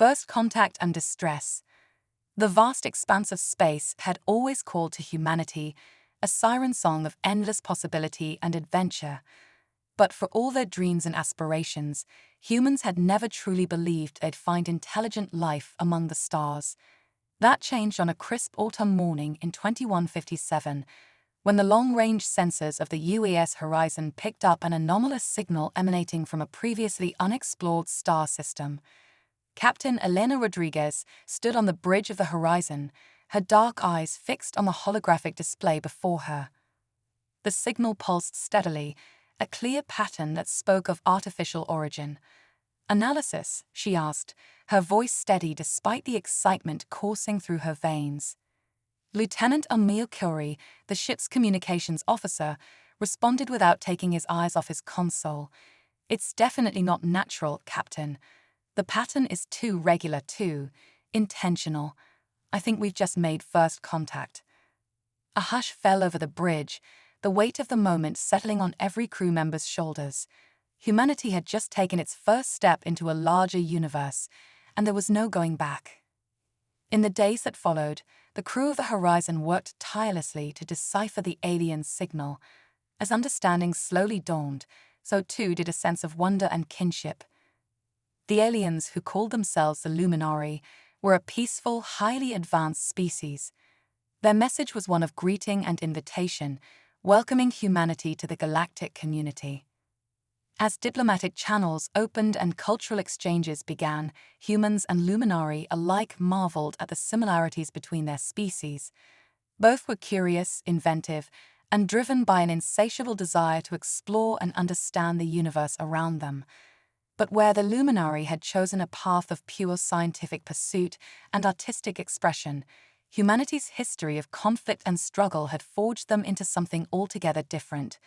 First contact and distress. The vast expanse of space had always called to humanity, a siren song of endless possibility and adventure. But for all their dreams and aspirations, humans had never truly believed they'd find intelligent life among the stars. That changed on a crisp autumn morning in 2157, when the long-range sensors of the UAS horizon picked up an anomalous signal emanating from a previously unexplored star system. Captain Elena Rodriguez stood on the bridge of the horizon, her dark eyes fixed on the holographic display before her. The signal pulsed steadily, a clear pattern that spoke of artificial origin. "Analysis?" she asked, her voice steady despite the excitement coursing through her veins. Lieutenant Emil Curie, the ship's communications officer, responded without taking his eyes off his console. "It's definitely not natural, Captain. The pattern is too regular, too intentional. I think we've just made first contact." A hush fell over the bridge, the weight of the moment settling on every crew member's shoulders. Humanity had just taken its first step into a larger universe, and there was no going back. In the days that followed, the crew of the Horizon worked tirelessly to decipher the alien signal. As understanding slowly dawned, so too did a sense of wonder and kinship. The aliens, who called themselves the Luminari, were a peaceful, highly advanced species. Their message was one of greeting and invitation, welcoming humanity to the galactic community. As diplomatic channels opened and cultural exchanges began, humans and Luminari alike marveled at the similarities between their species. Both were curious, inventive, and driven by an insatiable desire to explore and understand the universe around them. But where the Luminari had chosen a path of pure scientific pursuit and artistic expression, humanity's history of conflict and struggle had forged them into something altogether different.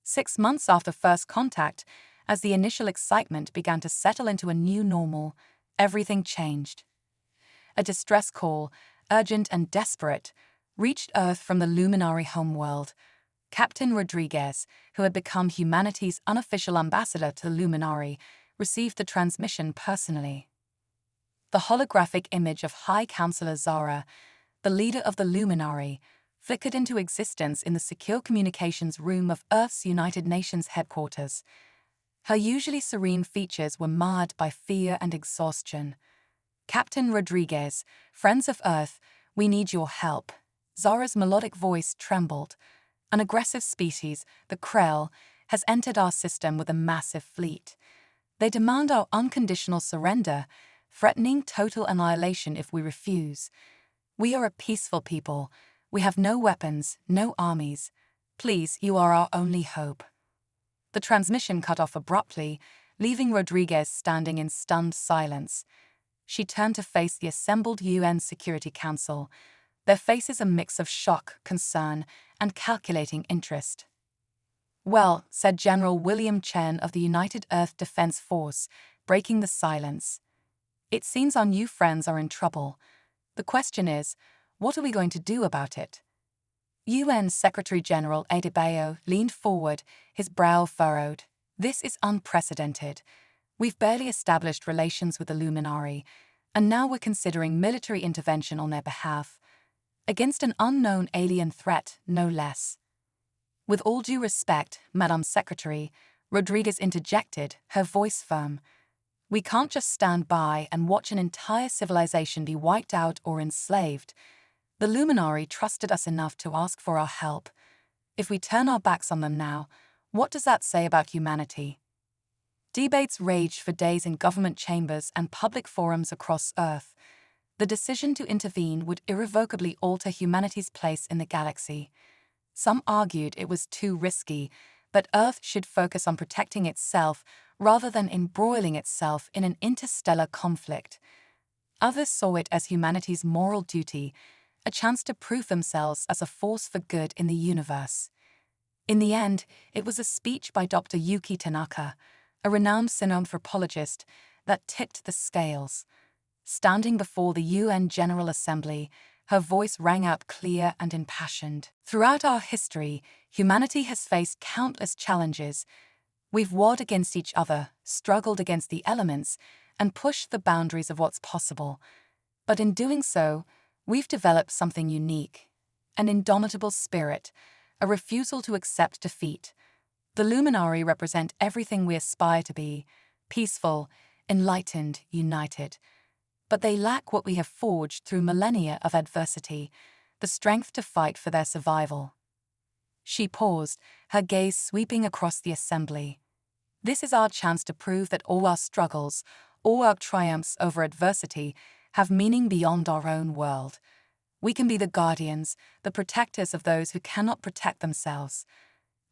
6 months after first contact, as the initial excitement began to settle into a new normal, everything changed. A distress call, urgent and desperate, reached Earth from the Luminari homeworld. Captain Rodriguez, who had become humanity's unofficial ambassador to the Luminari, received the transmission personally. The holographic image of High Counselor Zara, the leader of the Luminari, flickered into existence in the secure communications room of Earth's United Nations headquarters. Her usually serene features were marred by fear and exhaustion. "Captain Rodriguez, friends of Earth, we need your help." Zara's melodic voice trembled. "An aggressive species, the Krell, has entered our system with a massive fleet. They demand our unconditional surrender, threatening total annihilation if we refuse. We are a peaceful people. We have no weapons, no armies. Please, you are our only hope." The transmission cut off abruptly, leaving Rodriguez standing in stunned silence. She turned to face the assembled UN Security Council, their faces a mix of shock, concern, and calculating interest. "Well," said General William Chen of the United Earth Defense Force, breaking the silence, "it seems our new friends are in trouble. The question is, what are we going to do about it?" UN Secretary-General Adebayo leaned forward, his brow furrowed. "This is unprecedented. We've barely established relations with the Luminari, and now we're considering military intervention on their behalf, against an unknown alien threat, no less." "With all due respect, Madam Secretary," Rodriguez interjected, her voice firm, "we can't just stand by and watch an entire civilization be wiped out or enslaved. The Luminari trusted us enough to ask for our help. If we turn our backs on them now, what does that say about humanity?" Debates raged for days in government chambers and public forums across Earth. The decision to intervene would irrevocably alter humanity's place in the galaxy. Some argued it was too risky, but Earth should focus on protecting itself rather than embroiling itself in an interstellar conflict. Others saw it as humanity's moral duty, a chance to prove themselves as a force for good in the universe. In the end, it was a speech by Dr. Yuki Tanaka, a renowned xenanthropologist, that tipped the scales. Standing before the UN General Assembly, her voice rang out clear and impassioned. "Throughout our history, humanity has faced countless challenges. We've warred against each other, struggled against the elements, and push the boundaries of what's possible. But in doing so, we've developed something unique, an indomitable spirit, a refusal to accept defeat. The Luminari represent everything we aspire to be: peaceful, enlightened, united. But they lack what we have forged through millennia of adversity, the strength to fight for their survival. She paused, her gaze sweeping across the assembly. This is our chance to prove that all our struggles, all our triumphs over adversity, have meaning beyond our own world. We can be the guardians, the protectors of those who cannot protect themselves.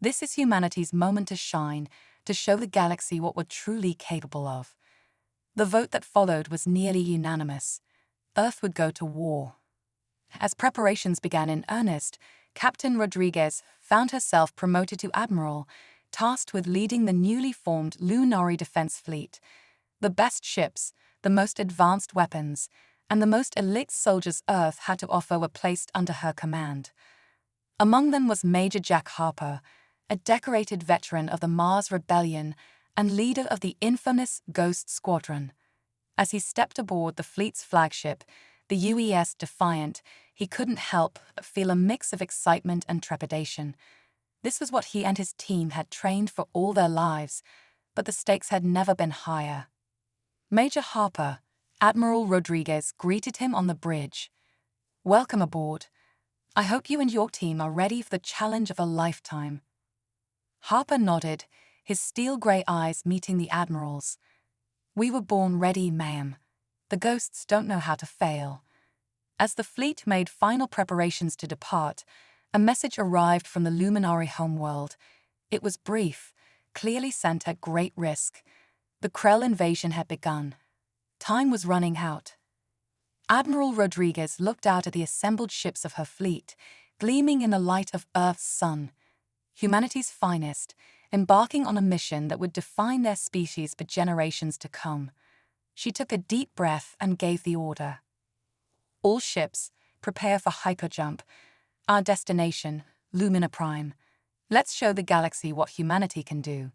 This is humanity's moment to shine, to show the galaxy what we're truly capable of. The vote that followed was nearly unanimous. Earth would go to war. As preparations began in earnest, Captain Rodriguez found herself promoted to Admiral, tasked with leading the newly formed Luminari Defense Fleet. The best ships, the most advanced weapons, and the most elite soldiers Earth had to offer were placed under her command. Among them was Major Jack Harper, a decorated veteran of the Mars Rebellion and leader of the infamous Ghost Squadron. As he stepped aboard the fleet's flagship, the UES Defiant, he couldn't help but feel a mix of excitement and trepidation. This was what he and his team had trained for all their lives, but the stakes had never been higher. Major Harper, Admiral Rodriguez, greeted him on the bridge. "Welcome aboard. I hope you and your team are ready for the challenge of a lifetime." Harper nodded, his steel-grey eyes meeting the Admiral's. "We were born ready, ma'am. The ghosts don't know how to fail." As the fleet made final preparations to depart, a message arrived from the Luminari homeworld. It was brief, clearly sent at great risk. The Krell invasion had begun. Time was running out. Admiral Rodriguez looked out at the assembled ships of her fleet, gleaming in the light of Earth's sun. Humanity's finest, embarking on a mission that would define their species for generations to come. She took a deep breath and gave the order. "All ships, prepare for hyperjump. Our destination, Lumina Prime. Let's show the galaxy what humanity can do."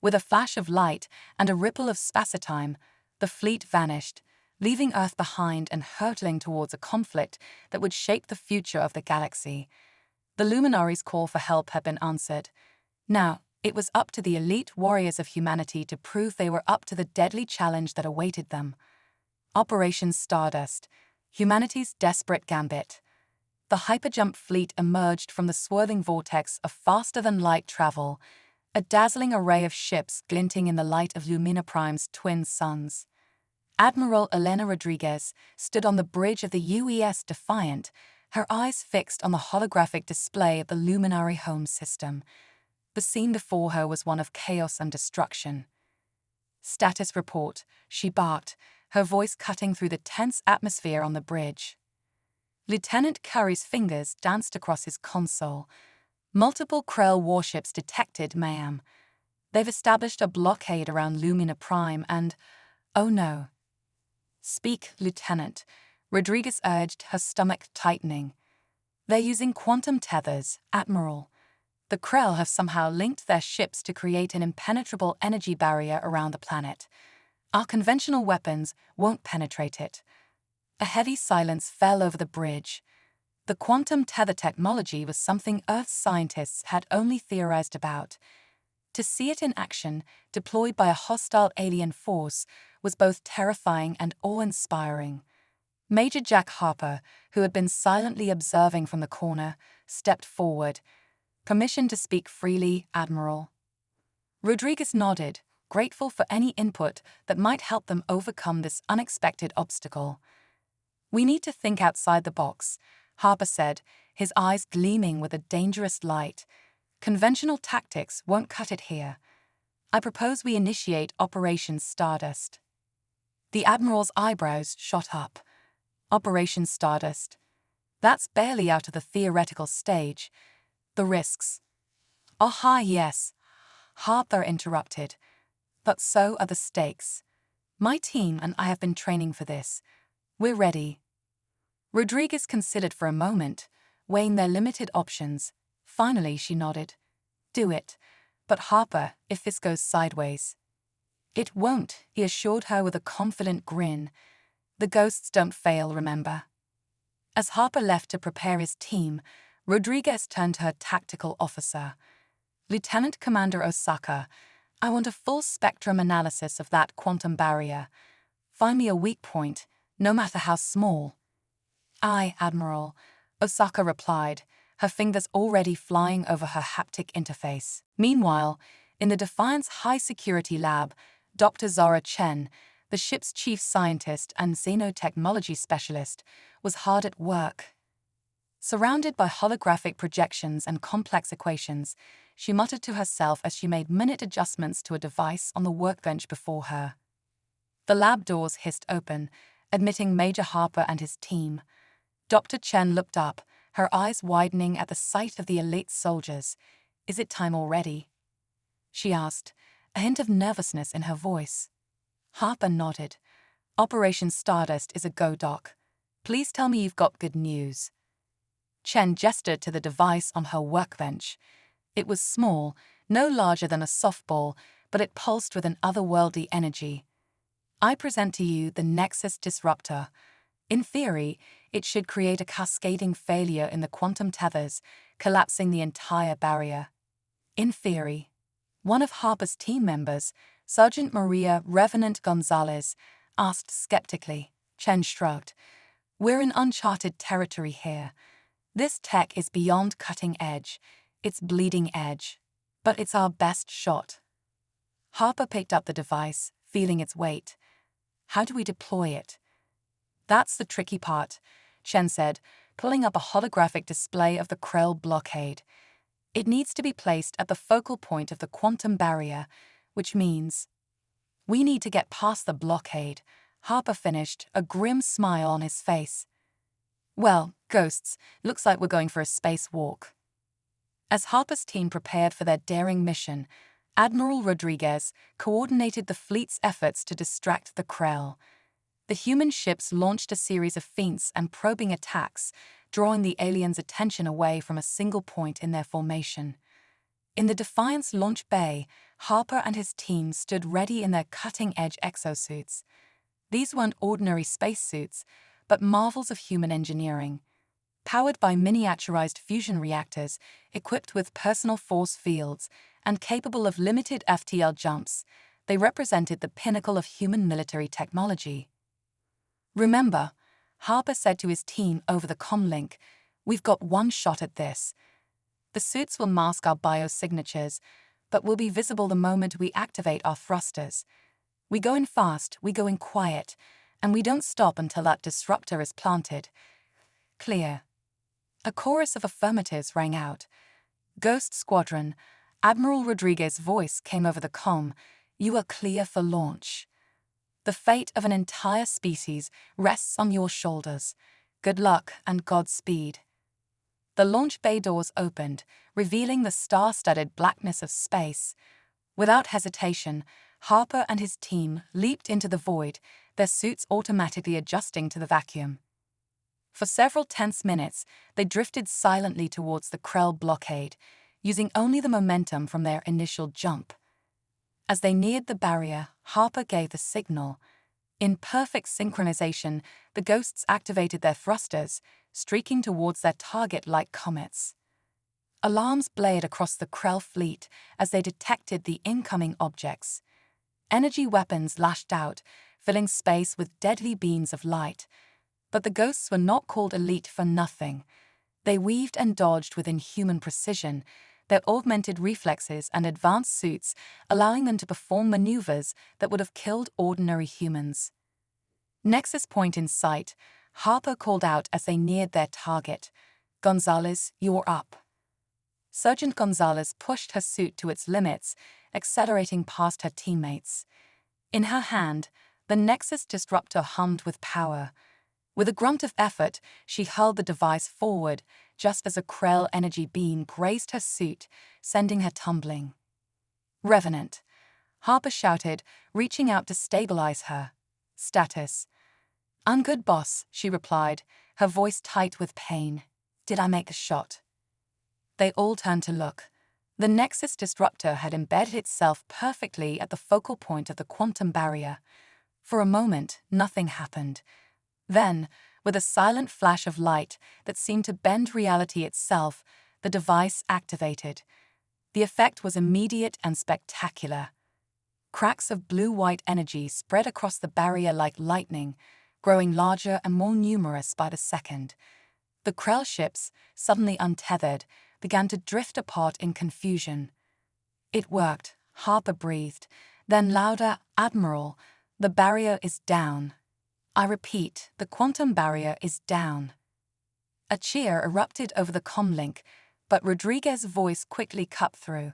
With a flash of light and a ripple of spacetime, the fleet vanished, leaving Earth behind and hurtling towards a conflict that would shape the future of the galaxy. The Luminari's call for help had been answered. Now, it was up to the elite warriors of humanity to prove they were up to the deadly challenge that awaited them. Operation Stardust, humanity's desperate gambit. The hyperjump fleet emerged from the swirling vortex of faster-than-light travel, a dazzling array of ships glinting in the light of Lumina Prime's twin suns. Admiral Elena Rodriguez stood on the bridge of the UES Defiant, her eyes fixed on the holographic display of the Luminari home system. The scene before her was one of chaos and destruction. "Status report," she barked, her voice cutting through the tense atmosphere on the bridge. Lieutenant Curry's fingers danced across his console. "Multiple Krell warships detected, ma'am. They've established a blockade around Lumina Prime and... oh no." "Speak, Lieutenant," Rodriguez urged, her stomach tightening. "They're using quantum tethers, Admiral. The Krell have somehow linked their ships to create an impenetrable energy barrier around the planet. Our conventional weapons won't penetrate it." A heavy silence fell over the bridge. The quantum tether technology was something Earth's scientists had only theorized about. To see it in action, deployed by a hostile alien force, was both terrifying and awe-inspiring. Major Jack Harper, who had been silently observing from the corner, stepped forward. "Permission to speak freely, Admiral." Rodriguez nodded, grateful for any input that might help them overcome this unexpected obstacle. "We need to think outside the box," Harper said, his eyes gleaming with a dangerous light. "Conventional tactics won't cut it here. I propose we initiate Operation Stardust." The Admiral's eyebrows shot up. "Operation Stardust? That's barely out of the theoretical stage. The risks." "Oh, hi, yes," Harper interrupted. "But so are the stakes. My team and I have been training for this. We're ready." Rodriguez considered for a moment, weighing their limited options. Finally, she nodded. "Do it. But Harper, if this goes sideways..." It won't, he assured her with a confident grin. The ghosts don't fail, remember. As Harper left to prepare his team, Rodriguez turned to her tactical officer. Lieutenant Commander Osaka, I want a full spectrum analysis of that quantum barrier. Find me a weak point, no matter how small. Aye, Admiral, Osaka replied, her fingers already flying over her haptic interface. Meanwhile, in the Defiance high-security lab, Dr. Zara Chen, the ship's chief scientist and xenotechnology specialist, was hard at work. Surrounded by holographic projections and complex equations, she muttered to herself as she made minute adjustments to a device on the workbench before her. The lab doors hissed open, admitting Major Harper and his team. Dr. Chen looked up, her eyes widening at the sight of the elite soldiers. Is it time already? She asked, a hint of nervousness in her voice. Harper nodded. Operation Stardust is a go, Doc. Please tell me you've got good news. Chen gestured to the device on her workbench. It was small, no larger than a softball, but it pulsed with an otherworldly energy. I present to you the Nexus Disruptor. In theory, it should create a cascading failure in the quantum tethers, collapsing the entire barrier. In theory. One of Harper's team members, Sergeant Maria Revenant Gonzalez, asked skeptically. Chen shrugged. We're in uncharted territory here. This tech is beyond cutting edge. It's bleeding edge. But it's our best shot. Harper picked up the device, feeling its weight. How do we deploy it? That's the tricky part, Chen said, pulling up a holographic display of the Krell blockade. It needs to be placed at the focal point of the quantum barrier, which means we need to get past the blockade, Harper finished, a grim smile on his face. Well, ghosts, looks like we're going for a spacewalk. As Harper's team prepared for their daring mission, Admiral Rodriguez coordinated the fleet's efforts to distract the Krell. The human ships launched a series of feints and probing attacks, drawing the aliens' attention away from a single point in their formation. In the Defiance launch bay, Harper and his team stood ready in their cutting-edge exosuits. These weren't ordinary spacesuits, but marvels of human engineering. Powered by miniaturized fusion reactors, equipped with personal force fields, and capable of limited FTL jumps, they represented the pinnacle of human military technology. Remember, Harper said to his team over the comlink, we've got one shot at this. The suits will mask our biosignatures, but will be visible the moment we activate our thrusters. We go in fast, we go in quiet, and we don't stop until that disruptor is planted. Clear. A chorus of affirmatives rang out. Ghost Squadron, Admiral Rodriguez's voice came over the comm. You are clear for launch. The fate of an entire species rests on your shoulders. Good luck and Godspeed. The launch bay doors opened, revealing the star-studded blackness of space. Without hesitation, Harper and his team leaped into the void, their suits automatically adjusting to the vacuum. For several tense minutes, they drifted silently towards the Krell blockade, using only the momentum from their initial jump. As they neared the barrier, Harper gave the signal. In perfect synchronization, the ghosts activated their thrusters, streaking towards their target like comets. Alarms blared across the Krell fleet as they detected the incoming objects. Energy weapons lashed out, filling space with deadly beams of light. But the ghosts were not called elite for nothing. They weaved and dodged with inhuman precision, their augmented reflexes and advanced suits allowing them to perform maneuvers that would have killed ordinary humans. Nexus point in sight, Harper called out as they neared their target. Gonzalez, you're up. Sergeant Gonzalez pushed her suit to its limits, accelerating past her teammates. In her hand, the Nexus disruptor hummed with power. With a grunt of effort, she hurled the device forward, just as a Krell energy beam grazed her suit, sending her tumbling. Revenant, Harper shouted, reaching out to stabilize her. Status. I'm good, boss, she replied, her voice tight with pain. Did I make the shot? They all turned to look. The Nexus disruptor had embedded itself perfectly at the focal point of the quantum barrier. For a moment, nothing happened. Then, with a silent flash of light that seemed to bend reality itself, the device activated. The effect was immediate and spectacular. Cracks of blue-white energy spread across the barrier like lightning, growing larger and more numerous by the second. The Krell ships, suddenly untethered, began to drift apart in confusion. "It worked," Harper breathed. Then louder, "Admiral, the barrier is down. I repeat, the quantum barrier is down." A cheer erupted over the comlink, but Rodriguez's voice quickly cut through.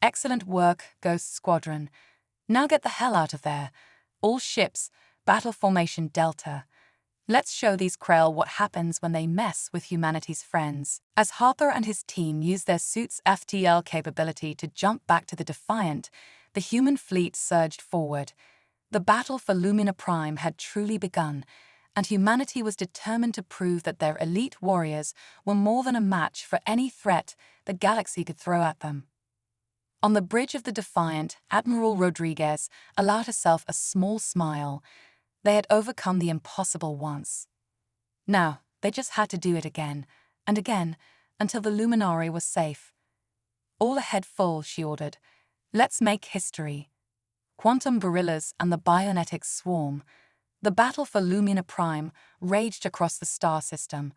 "Excellent work, Ghost Squadron. Now get the hell out of there. All ships, battle formation Delta. Let's show these Krell what happens when they mess with humanity's friends." As Harper and his team used their suit's FTL capability to jump back to the Defiant, the human fleet surged forward. The battle for Lumina Prime had truly begun, and humanity was determined to prove that their elite warriors were more than a match for any threat the galaxy could throw at them. On the bridge of the Defiant, Admiral Rodriguez allowed herself a small smile. They had overcome the impossible once. Now, they just had to do it again, and again, until the Luminari was safe. "All ahead full," she ordered. "Let's make history." Quantum gorillas and the Bionetics swarm. The battle for Lumina Prime raged across the star system,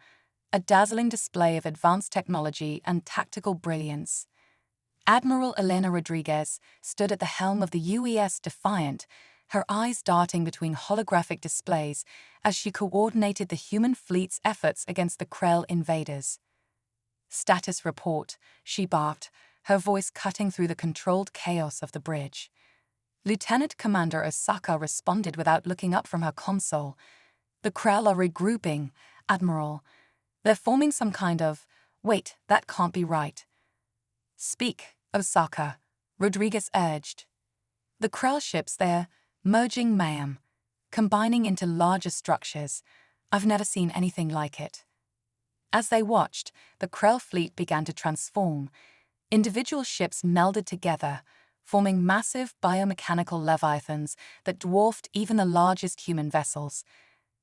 a dazzling display of advanced technology and tactical brilliance. Admiral Elena Rodriguez stood at the helm of the UES Defiant, her eyes darting between holographic displays as she coordinated the human fleet's efforts against the Krell invaders. "Status report," she barked, her voice cutting through the controlled chaos of the bridge. Lieutenant Commander Osaka responded without looking up from her console. "The Krell are regrouping, Admiral. They're forming some kind of... Wait, that can't be right." "Speak, Osaka," Rodriguez urged. "The Krell ships, they're merging, ma'am, combining into larger structures. I've never seen anything like it." As they watched, the Krell fleet began to transform. Individual ships melded together, forming massive biomechanical leviathans that dwarfed even the largest human vessels.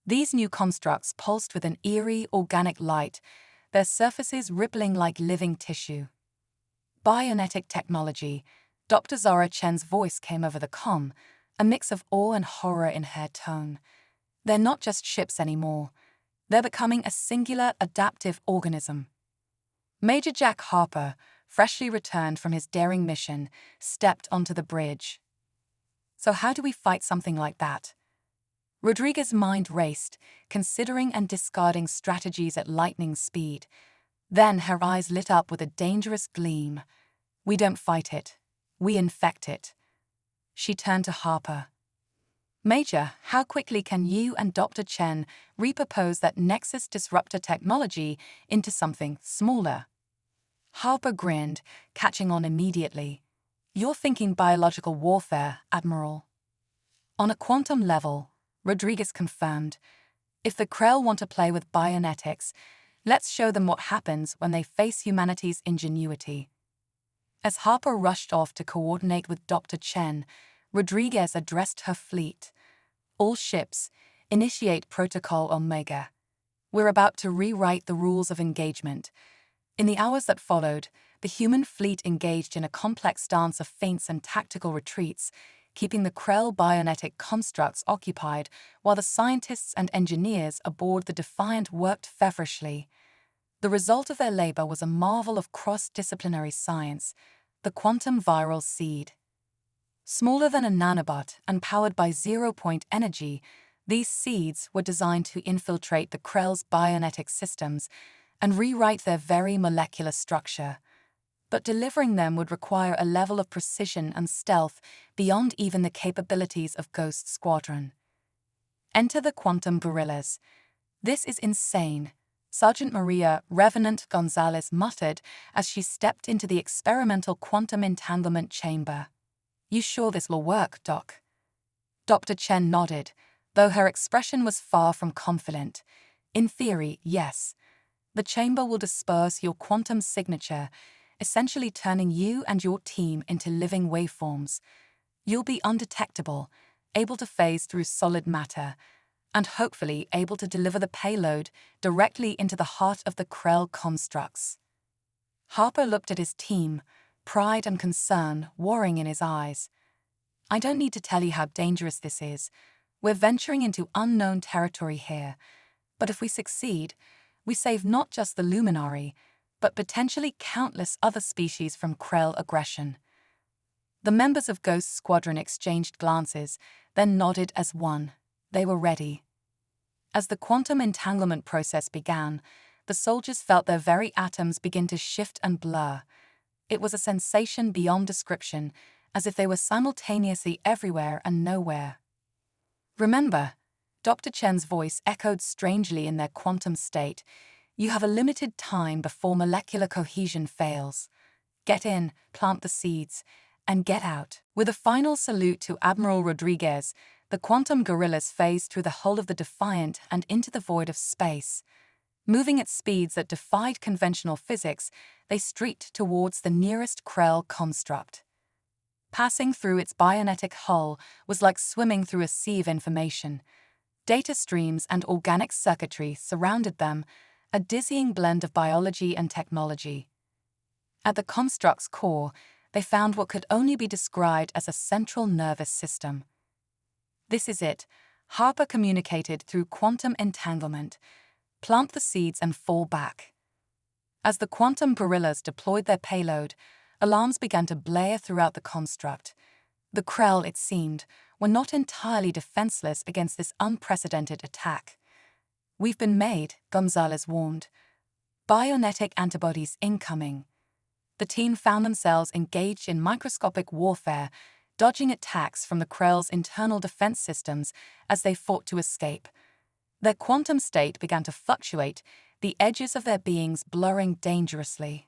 These new constructs pulsed with an eerie, organic light, their surfaces rippling like living tissue. "Bionetic technology," Dr. Zora Chen's voice came over the comm, a mix of awe and horror in her tone. "They're not just ships anymore. They're becoming a singular, adaptive organism." Major Jack Harper, freshly returned from his daring mission, stepped onto the bridge. "So how do we fight something like that?" Rodriguez's mind raced, considering and discarding strategies at lightning speed. Then her eyes lit up with a dangerous gleam. "We don't fight it. We infect it." She turned to Harper. "Major, how quickly can you and Dr. Chen repurpose that Nexus disruptor technology into something smaller?" Harper grinned, catching on immediately. "You're thinking biological warfare, Admiral." "On a quantum level," Rodriguez confirmed. "If the Krell want to play with bionetics, let's show them what happens when they face humanity's ingenuity." As Harper rushed off to coordinate with Dr. Chen, Rodriguez addressed her fleet. "All ships, initiate Protocol Omega. We're about to rewrite the rules of engagement." In the hours that followed, the human fleet engaged in a complex dance of feints and tactical retreats, keeping the Krell bionetic constructs occupied while the scientists and engineers aboard the Defiant worked feverishly. The result of their labor was a marvel of cross-disciplinary science, the quantum viral seed. Smaller than a nanobot and powered by zero-point energy, these seeds were designed to infiltrate the Krell's bionetic systems and rewrite their very molecular structure. But delivering them would require a level of precision and stealth beyond even the capabilities of Ghost Squadron. Enter the quantum gorillas. "This is insane," Sergeant Maria Revenant Gonzalez muttered as she stepped into the experimental quantum entanglement chamber. "You sure this will work, Doc?" Dr. Chen nodded, though her expression was far from confident. "In theory, yes. The chamber will disperse your quantum signature, essentially turning you and your team into living waveforms. You'll be undetectable, able to phase through solid matter, and hopefully able to deliver the payload directly into the heart of the Krell constructs. Harper looked at his team, pride and concern warring in his eyes. I don't need to tell you how dangerous this is. We're venturing into unknown territory here, but if we succeed, we save not just the Luminary, but potentially countless other species from Krell aggression. The members of Ghost's squadron exchanged glances, then nodded as one. They were ready. As the quantum entanglement process began, the soldiers felt their very atoms begin to shift and blur. It was a sensation beyond description, as if they were simultaneously everywhere and nowhere. Remember, Dr. Chen's voice echoed strangely in their quantum state. You have a limited time before molecular cohesion fails. Get in, plant the seeds, and get out. With a final salute to Admiral Rodriguez, the quantum gorillas phased through the hull of the Defiant and into the void of space. Moving at speeds that defied conventional physics, they streaked towards the nearest Krell construct. Passing through its bionetic hull was like swimming through a sea of information. Data streams and organic circuitry surrounded them, a dizzying blend of biology and technology. At the construct's core, they found what could only be described as a central nervous system. This is it, Harper communicated through quantum entanglement. Plant the seeds and fall back. As the quantum gorillas deployed their payload, alarms began to blare throughout the construct. The Krell, it seemed, were not entirely defenseless against this unprecedented attack. We've been made, Gonzalez warned. Bionetic antibodies incoming. The team found themselves engaged in microscopic warfare, dodging attacks from the Krell's internal defense systems as they fought to escape. Their quantum state began to fluctuate, the edges of their beings blurring dangerously.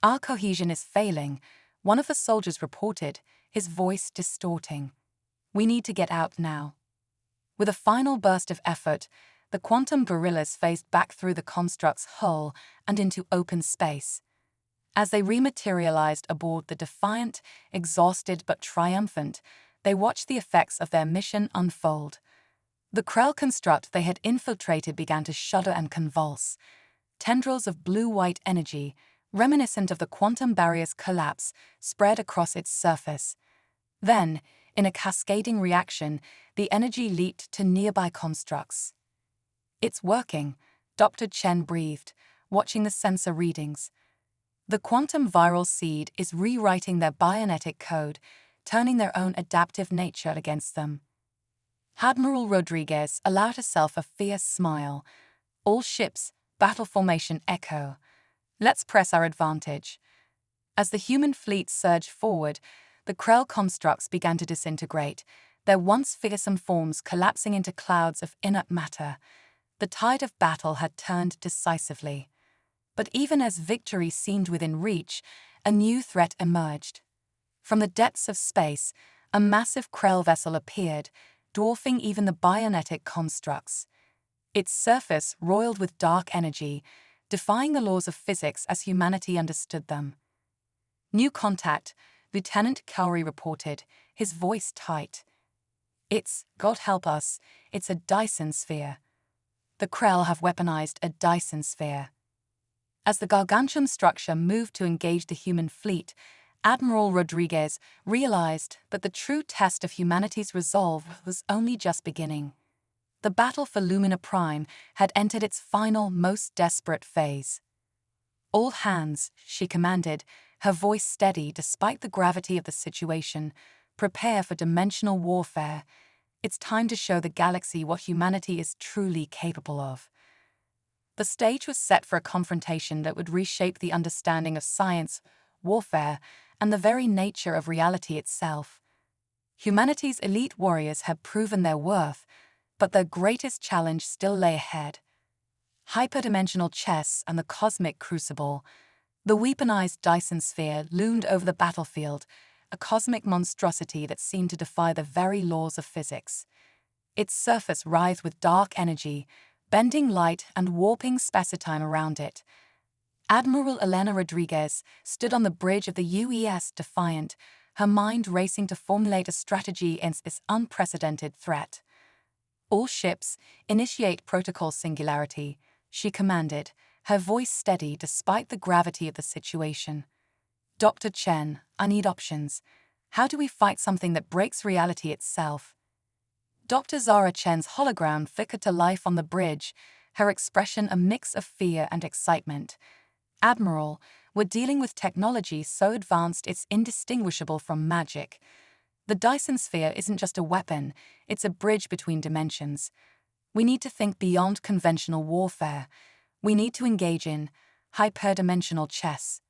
Our cohesion is failing, one of the soldiers reported, his voice distorting. We need to get out now. With a final burst of effort, the quantum gorillas phased back through the construct's hull and into open space. As they rematerialized aboard the Defiant, exhausted but triumphant, they watched the effects of their mission unfold. The Krell construct they had infiltrated began to shudder and convulse. Tendrils of blue-white energy, reminiscent of the quantum barrier's collapse, spread across its surface. Then, in a cascading reaction, the energy leaped to nearby constructs. It's working, Dr. Chen breathed, watching the sensor readings. The quantum viral seed is rewriting their bionetic code, turning their own adaptive nature against them. Admiral Rodriguez allowed herself a fierce smile. All ships, battle formation echo. Let's press our advantage. As the human fleet surged forward, the Krell constructs began to disintegrate, their once fearsome forms collapsing into clouds of inert matter. The tide of battle had turned decisively. But even as victory seemed within reach, a new threat emerged. From the depths of space, a massive Krell vessel appeared, dwarfing even the bionetic constructs. Its surface roiled with dark energy, defying the laws of physics as humanity understood them. New contact, Lieutenant Cowrie reported, his voice tight. It's, God help us, it's a Dyson sphere. The Krell have weaponized a Dyson sphere. As the gargantuan structure moved to engage the human fleet, Admiral Rodriguez realized that the true test of humanity's resolve was only just beginning. The battle for Lumina Prime had entered its final, most desperate phase. All hands, she commanded, her voice steady despite the gravity of the situation. Prepare for dimensional warfare. It's time to show the galaxy what humanity is truly capable of. The stage was set for a confrontation that would reshape the understanding of science, warfare, and the very nature of reality itself. Humanity's elite warriors had proven their worth, but their greatest challenge still lay ahead. Hyperdimensional chess and the cosmic crucible. The weaponized Dyson sphere loomed over the battlefield, a cosmic monstrosity that seemed to defy the very laws of physics. Its surface writhed with dark energy, bending light and warping space-time around it. Admiral Elena Rodriguez stood on the bridge of the UES Defiant, her mind racing to formulate a strategy against this unprecedented threat. "All ships, initiate protocol singularity," she commanded, her voice steady despite the gravity of the situation. "Dr. Chen, I need options. How do we fight something that breaks reality itself?" Dr. Zara Chen's hologram flickered to life on the bridge, her expression a mix of fear and excitement. "Admiral, we're dealing with technology so advanced it's indistinguishable from magic. The Dyson sphere isn't just a weapon, it's a bridge between dimensions. We need to think beyond conventional warfare. We need to engage in hyperdimensional chess."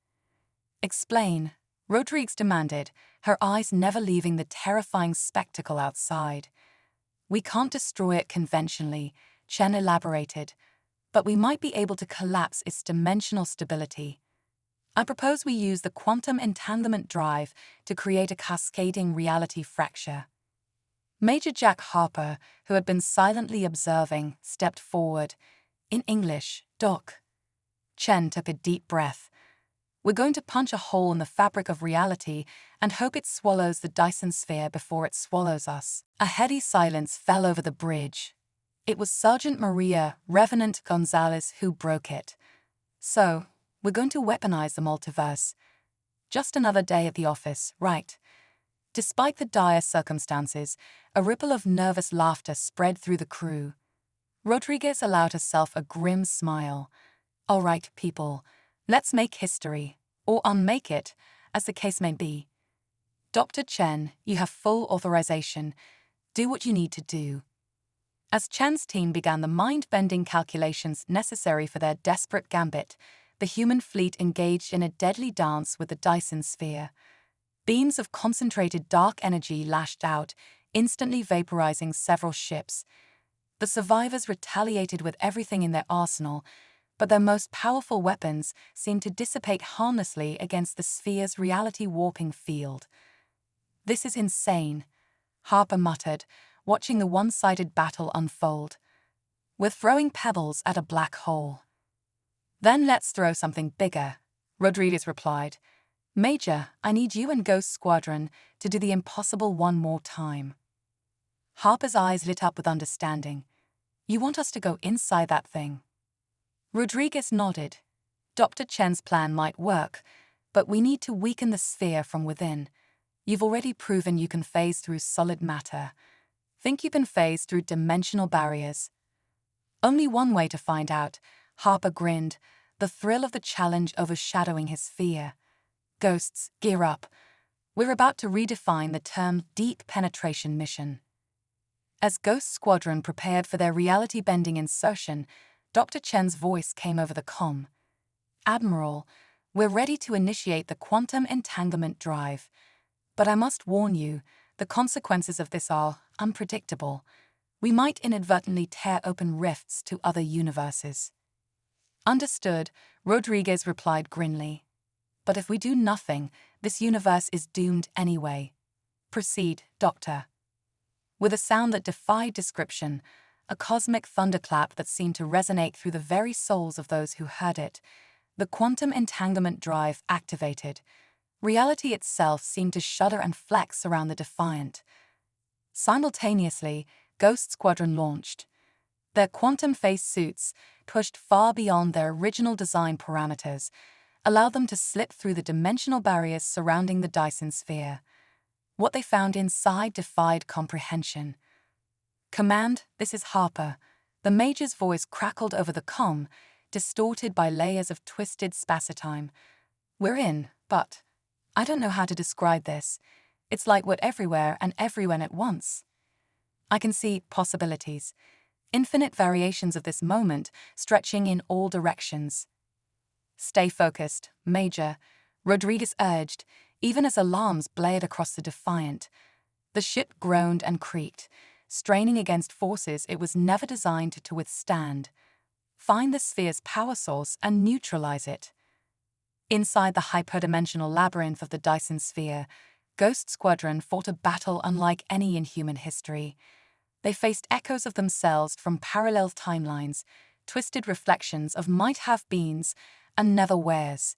"Explain," Rodriguez demanded, her eyes never leaving the terrifying spectacle outside. "We can't destroy it conventionally," Chen elaborated, "but we might be able to collapse its dimensional stability. I propose we use the quantum entanglement drive to create a cascading reality fracture." Major Jack Harper, who had been silently observing, stepped forward. "In English, Doc." Chen took a deep breath. "We're going to punch a hole in the fabric of reality and hope it swallows the Dyson sphere before it swallows us." A heady silence fell over the bridge. It was Sergeant Maria Revenant Gonzalez who broke it. "So, we're going to weaponize the multiverse. Just another day at the office, right?" Despite the dire circumstances, a ripple of nervous laughter spread through the crew. Rodriguez allowed herself a grim smile. "All right, people, let's make history, or unmake it, as the case may be. Dr. Chen, you have full authorization. Do what you need to do." As Chen's team began the mind-bending calculations necessary for their desperate gambit, the human fleet engaged in a deadly dance with the Dyson sphere. Beams of concentrated dark energy lashed out, instantly vaporizing several ships. The survivors retaliated with everything in their arsenal, but their most powerful weapons seemed to dissipate harmlessly against the sphere's reality-warping field. "This is insane," Harper muttered, watching the one-sided battle unfold. "We're throwing pebbles at a black hole." "Then let's throw something bigger," Rodriguez replied. "Major, I need you and Ghost Squadron to do the impossible one more time." Harper's eyes lit up with understanding. "You want us to go inside that thing?" Rodriguez nodded. "Dr. Chen's plan might work, but we need to weaken the sphere from within. You've already proven you can phase through solid matter. Think you can phase through dimensional barriers?" "Only one way to find out," Harper grinned, the thrill of the challenge overshadowing his fear. "Ghosts, gear up. We're about to redefine the term deep penetration mission." As Ghost Squadron prepared for their reality-bending insertion, Dr. Chen's voice came over the comm. "Admiral, we're ready to initiate the quantum entanglement drive. But I must warn you, the consequences of this are unpredictable. We might inadvertently tear open rifts to other universes." "Understood," Rodriguez replied grimly. "But if we do nothing, this universe is doomed anyway. Proceed, Doctor." With a sound that defied description, a cosmic thunderclap that seemed to resonate through the very souls of those who heard it, the quantum entanglement drive activated. Reality itself seemed to shudder and flex around the Defiant. Simultaneously, Ghost Squadron launched. Their quantum phase suits, pushed far beyond their original design parameters, allowed them to slip through the dimensional barriers surrounding the Dyson sphere. What they found inside defied comprehension. "Command, this is Harper." The Major's voice crackled over the comm, distorted by layers of twisted spacitime. "We're in, but I don't know how to describe this. It's like we're everywhere and everywhere at once. I can see possibilities, infinite variations of this moment stretching in all directions." "Stay focused, Major," Rodriguez urged, even as alarms blared across the Defiant. The ship groaned and creaked, straining against forces it was never designed to withstand. "Find the sphere's power source and neutralize it." Inside the hyperdimensional labyrinth of the Dyson sphere, Ghost Squadron fought a battle unlike any in human history. They faced echoes of themselves from parallel timelines, twisted reflections of might-have-beens, and never wears.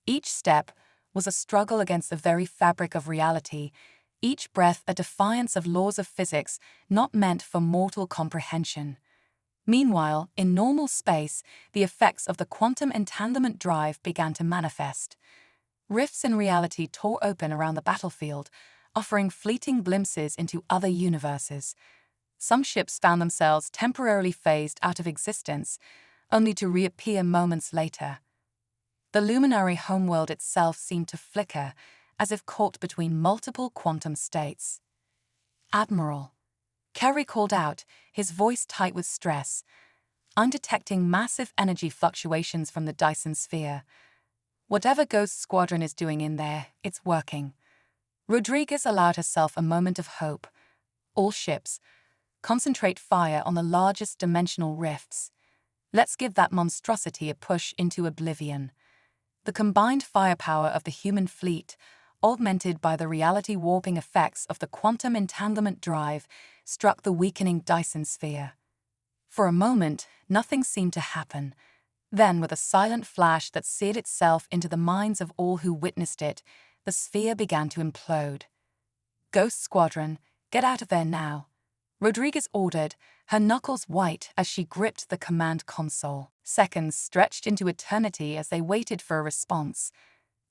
Each step was a struggle against the very fabric of reality, each breath a defiance of laws of physics not meant for mortal comprehension. Meanwhile, in normal space, the effects of the quantum entanglement drive began to manifest. Rifts in reality tore open around the battlefield, offering fleeting glimpses into other universes. Some ships found themselves temporarily phased out of existence, only to reappear moments later. The luminary homeworld itself seemed to flicker, as if caught between multiple quantum states. "Admiral," Kerry called out, his voice tight with stress. "I'm detecting massive energy fluctuations from the Dyson sphere. Whatever Ghost Squadron is doing in there, it's working." Rodriguez allowed herself a moment of hope. "All ships, concentrate fire on the largest dimensional rifts. Let's give that monstrosity a push into oblivion." The combined firepower of the human fleet, augmented by the reality-warping effects of the quantum entanglement drive, struck the weakening Dyson sphere. For a moment, nothing seemed to happen. Then, with a silent flash that seared itself into the minds of all who witnessed it, the sphere began to implode. "Ghost Squadron, get out of there now," Rodriguez ordered, her knuckles white as she gripped the command console. Seconds stretched into eternity as they waited for a response.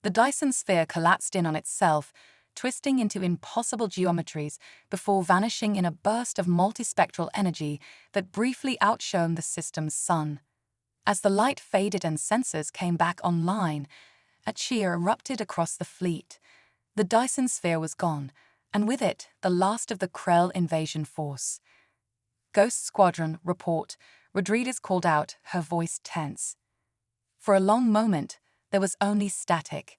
The Dyson sphere collapsed in on itself, twisting into impossible geometries before vanishing in a burst of multispectral energy that briefly outshone the system's sun. As the light faded and sensors came back online, a cheer erupted across the fleet. The Dyson sphere was gone, and with it, the last of the Krell invasion force. "Ghost Squadron, report," Rodriguez called out, her voice tense. For a long moment, there was only static.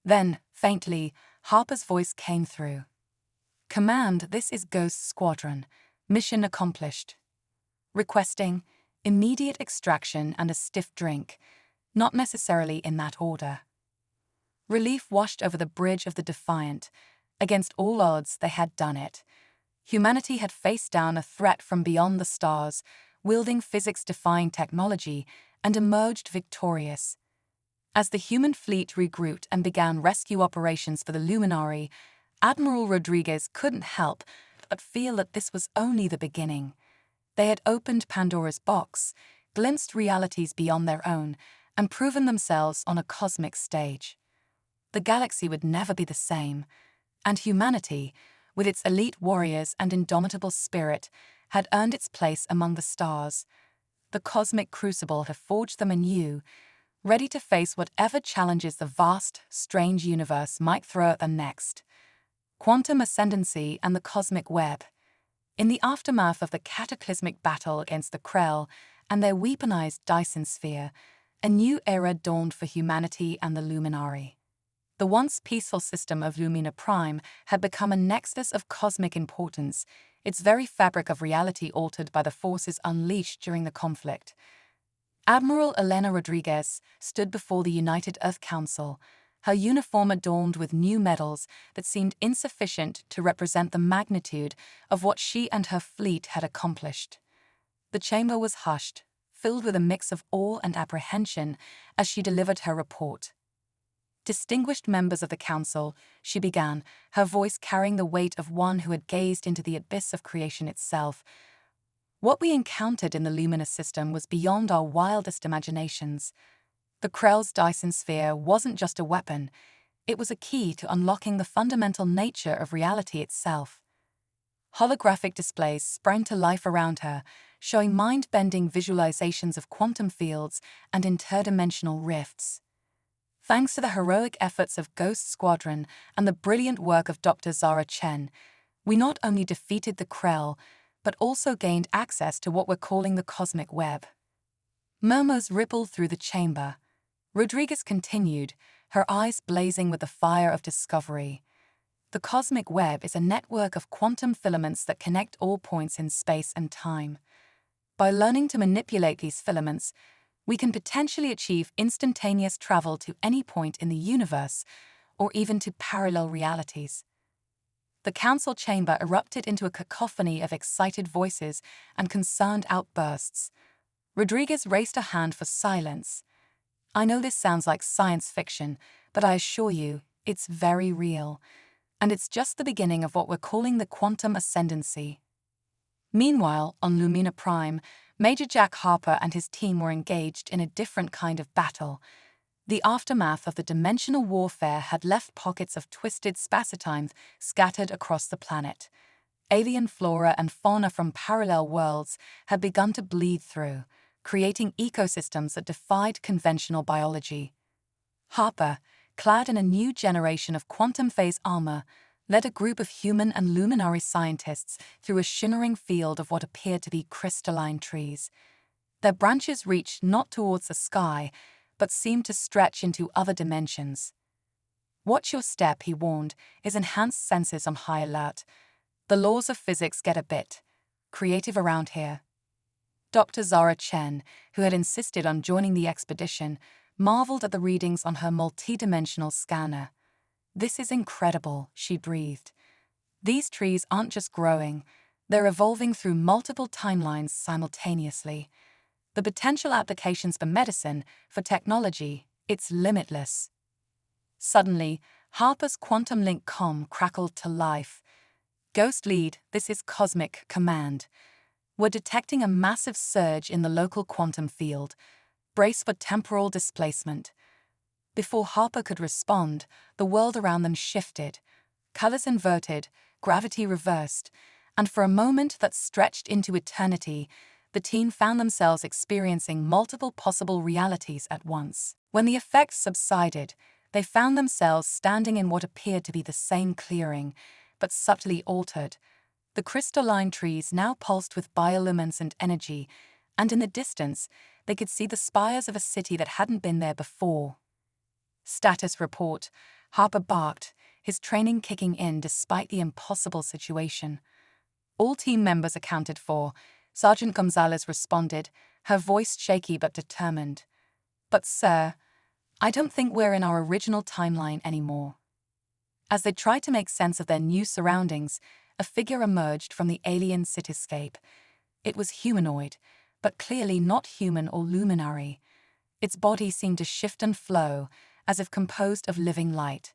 Then, faintly, Harper's voice came through. "Command, this is Ghost Squadron. Mission accomplished. Requesting immediate extraction and a stiff drink, not necessarily in that order." Relief washed over the bridge of the Defiant. Against all odds, they had done it. Humanity had faced down a threat from beyond the stars, wielding physics-defying technology, and emerged victorious. As the human fleet regrouped and began rescue operations for the Luminary, Admiral Rodriguez couldn't help but feel that this was only the beginning. They had opened Pandora's box, glimpsed realities beyond their own, and proven themselves on a cosmic stage. The galaxy would never be the same, and humanity, with its elite warriors and indomitable spirit, had earned its place among the stars. The cosmic crucible had forged them anew, ready to face whatever challenges the vast, strange universe might throw at them next. Quantum ascendancy and the cosmic web. In the aftermath of the cataclysmic battle against the Krell and their weaponized Dyson sphere, a new era dawned for humanity and the Luminary. The once peaceful system of Lumina Prime had become a nexus of cosmic importance, its very fabric of reality altered by the forces unleashed during the conflict. Admiral Elena Rodriguez stood before the United Earth Council, her uniform adorned with new medals that seemed insufficient to represent the magnitude of what she and her fleet had accomplished. The chamber was hushed, filled with a mix of awe and apprehension as she delivered her report. "Distinguished members of the Council," she began, her voice carrying the weight of one who had gazed into the abyss of creation itself. "What we encountered in the luminous system was beyond our wildest imaginations. The Krell's Dyson sphere wasn't just a weapon, it was a key to unlocking the fundamental nature of reality itself." Holographic displays sprang to life around her, showing mind-bending visualizations of quantum fields and interdimensional rifts. Thanks to the heroic efforts of Ghost Squadron and the brilliant work of Dr. Zara Chen, we not only defeated the Krell, but also gained access to what we're calling the cosmic web. Murmurs rippled through the chamber. Rodriguez continued, her eyes blazing with the fire of discovery. "The cosmic web is a network of quantum filaments that connect all points in space and time. By learning to manipulate these filaments, we can potentially achieve instantaneous travel to any point in the universe, or even to parallel realities." The council chamber erupted into a cacophony of excited voices and concerned outbursts. Rodriguez raised a hand for silence. I know this sounds like science fiction, but I assure you, it's very real. And it's just the beginning of what we're calling the quantum ascendancy. Meanwhile, on Lumina Prime, Major Jack Harper and his team were engaged in a different kind of battle. The aftermath of the dimensional warfare had left pockets of twisted spacitimes scattered across the planet. Alien flora and fauna from parallel worlds had begun to bleed through, creating ecosystems that defied conventional biology. Harper, clad in a new generation of quantum phase armor, led a group of human and luminary scientists through a shimmering field of what appeared to be crystalline trees. Their branches reached not towards the sky, but seemed to stretch into other dimensions. Watch your step, he warned, his enhanced senses on high alert. The laws of physics get a bit creative around here. Dr. Zara Chen, who had insisted on joining the expedition, marveled at the readings on her multidimensional scanner. This is incredible, she breathed. These trees aren't just growing, they're evolving through multiple timelines simultaneously. The potential applications for medicine, for technology, it's limitless. Suddenly, Harper's quantum link comm crackled to life. Ghost lead, this is cosmic command. We're detecting a massive surge in the local quantum field. Brace for temporal displacement. Before Harper could respond, the world around them shifted. Colors inverted, gravity reversed, and for a moment that stretched into eternity, the team found themselves experiencing multiple possible realities at once. When the effects subsided, they found themselves standing in what appeared to be the same clearing, but subtly altered. The crystalline trees now pulsed with bioluminescent energy, and in the distance, they could see the spires of a city that hadn't been there before. Status report, Harper barked, his training kicking in despite the impossible situation. All team members accounted for. Sergeant Gonzalez responded, her voice shaky but determined. But sir, I don't think we're in our original timeline anymore. As they tried to make sense of their new surroundings, a figure emerged from the alien cityscape. It was humanoid, but clearly not human or luminary. Its body seemed to shift and flow, as if composed of living light.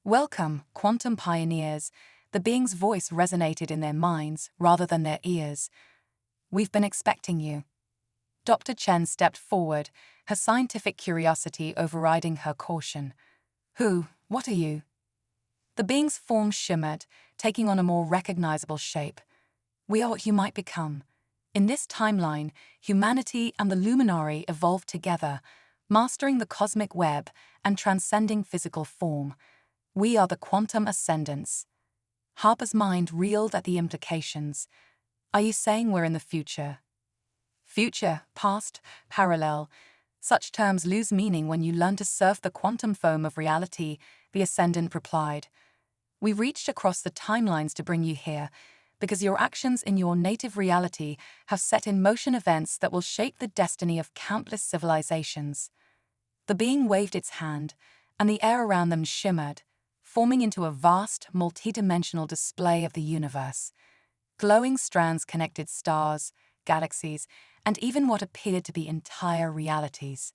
Welcome, quantum pioneers. The being's voice resonated in their minds rather than their ears. We've been expecting you. Dr. Chen stepped forward, her scientific curiosity overriding her caution. Who? What are you? The being's form shimmered, taking on a more recognizable shape. We are what you might become. In this timeline, humanity and the luminary evolved together, mastering the cosmic web and transcending physical form. We are the quantum ascendants. Harper's mind reeled at the implications. Are you saying we're in the future? Future, past, parallel. Such terms lose meaning when you learn to surf the quantum foam of reality, the ascendant replied. We reached across the timelines to bring you here, because your actions in your native reality have set in motion events that will shape the destiny of countless civilizations. The being waved its hand, and the air around them shimmered, forming into a vast, multidimensional display of the universe. Glowing strands connected stars, galaxies, and even what appeared to be entire realities.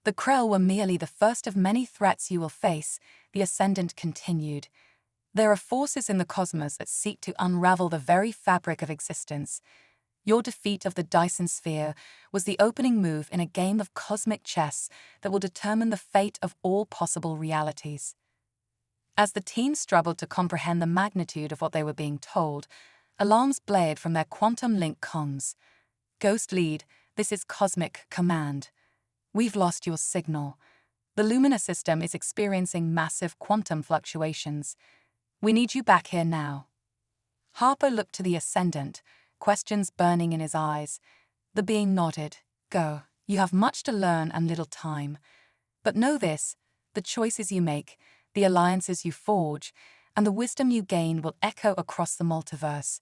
The Krell were merely the first of many threats you will face, the Ascendant continued. There are forces in the cosmos that seek to unravel the very fabric of existence. Your defeat of the Dyson Sphere was the opening move in a game of cosmic chess that will determine the fate of all possible realities. As the team struggled to comprehend the magnitude of what they were being told, alarms blared from their quantum link comms. Ghost lead, this is cosmic command. We've lost your signal. The Lumina system is experiencing massive quantum fluctuations. We need you back here now. Harper looked to the Ascendant, questions burning in his eyes. The being nodded. Go, you have much to learn and little time. But know this, the choices you make, the alliances you forge, and the wisdom you gain will echo across the multiverse.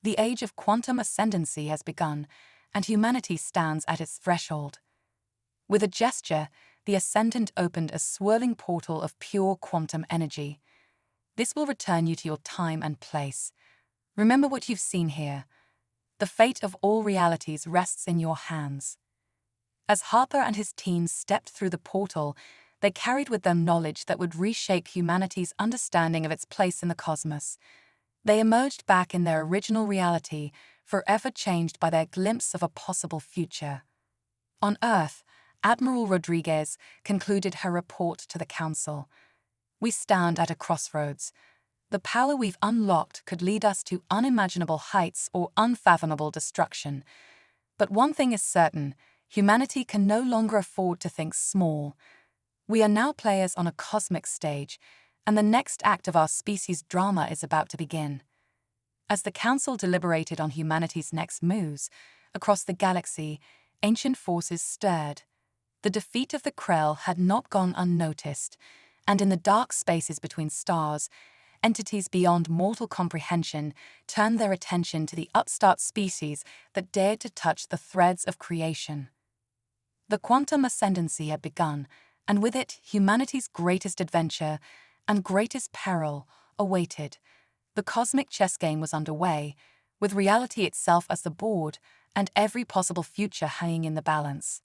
The age of quantum ascendancy has begun, and humanity stands at its threshold. With a gesture, the Ascendant opened a swirling portal of pure quantum energy. This will return you to your time and place. Remember what you've seen here. The fate of all realities rests in your hands. As Harper and his team stepped through the portal, they carried with them knowledge that would reshape humanity's understanding of its place in the cosmos. They emerged back in their original reality, forever changed by their glimpse of a possible future. On Earth, Admiral Rodriguez concluded her report to the Council. "We stand at a crossroads. The power we've unlocked could lead us to unimaginable heights or unfathomable destruction. But one thing is certain, humanity can no longer afford to think small. We are now players on a cosmic stage, and the next act of our species' drama is about to begin." As the Council deliberated on humanity's next moves, across the galaxy, ancient forces stirred. The defeat of the Krell had not gone unnoticed, and in the dark spaces between stars, entities beyond mortal comprehension turned their attention to the upstart species that dared to touch the threads of creation. The quantum ascendancy had begun, and with it, humanity's greatest adventure and greatest peril awaited. The cosmic chess game was underway, with reality itself as the board and every possible future hanging in the balance.